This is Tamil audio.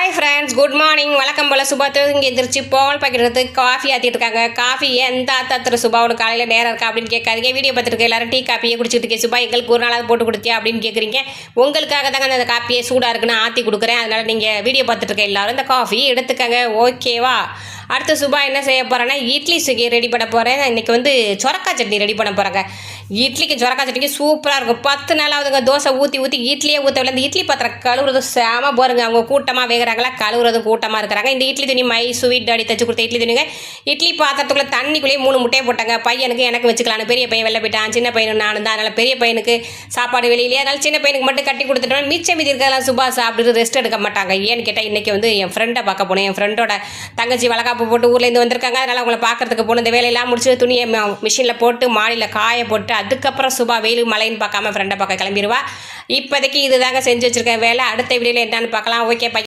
Hi friends, good morning. வழக்கம் போல் சுபா இங்கே எந்திரிச்சு பால் பாக்கிறதுக்கு காஃபி ஆற்றிட்டு இருக்காங்க. காஃபி எந்த ஆத்தாத்துற சுபா உனக்கு காலையில் நேரம் இருக்கா அப்படின்னு கேட்காதீங்க. வீடியோ பார்த்துட்டு எல்லாரும் டீ காப்பியே குடிச்சிட்டு இருக்கேன். சுபா எங்களுக்கு ஒரு நாளாவது போட்டு கொடுத்தியா அப்படின்னு கேட்குறீங்க. உங்களுக்காக தாங்க அந்த காப்பியை சூடாக இருக்குன்னு ஆற்றி கொடுக்குறேன். அதனால் நீங்கள் வீடியோ பார்த்துட்டு இருக்க எல்லாரும் இந்த காஃபி எடுத்துக்கங்க, ஓகேவா? அடுத்து சுபா என்ன செய்ய போகிறேன்னா இட்லி சுகி ரெடி பண்ண போகிறேன். இன்றைக்கி சொரக்காய் சட்னி ரெடி பண்ண போகிறாங்க. இட்லிக்கு சொரக்காய் சட்னிக்கு சூப்பராக இருக்கும். 10 நாளாவதுங்க தோசை ஊற்றி இட்லியே ஊற்றவில்லை. இந்த இட்லி பாத்திரம் கழுவுறது சேம போருங்க. அவங்க கூட்டமாக வேகிறாங்களா, கழுவுறதும் கூட்டமாக இருக்கிறாங்க. இந்த இட்லி துணி ஸ்வீட் டாடி தச்சு கொடுத்த இட்லி துணிங்க. இட்லி பாத்திரத்துக்குள்ளே தண்ணிக்குள்ளேயே 3 முட்டையை போட்டாங்க. பையனுக்கு எனக்கு வச்சுக்கலாம். பெரிய பையன் வெளில போயிட்டான், சின்ன பையனும் நானும் தான். அதனால் பெரிய பையனுக்கு சாப்பாடு வெளியிலேயே, அதனால் சின்ன பையனுக்கு மட்டும் கட்டி கொடுத்துட்டோம். மிச்சம் மீதி இருக்கிறதெல்லாம் சுபா சாப்பிட்டு ரெஸ்ட் எடுக்க மாட்டாங்க. ஏன்னு கேட்டால் இன்றைக்கி என் ஃப்ரெண்டை பார்க்க போனேன். என் ஃப்ரெண்டோட தங்கச்சி வளகாப்பு போட்டு ஊர்லேருந்து வந்திருக்காங்க. அதனால் அவங்கள பார்க்கறதுக்கு போகணும். இந்த வேலையெல்லாம் முடிச்சு துணியை மிஷினில் போட்டு மாடியில் காய போட்டு அதுக்கப்புறம் சுபா வெயில் மழைன்னு பார்க்காம ஃப்ரெண்டை பார்க்க கிளம்பிடுவா. இப்போதைக்கு இது தாங்க செஞ்சு வச்சுருக்கேன் வேலை. அடுத்த வீடியோவில் என்னன்னு பார்க்கலாம். ஓகே.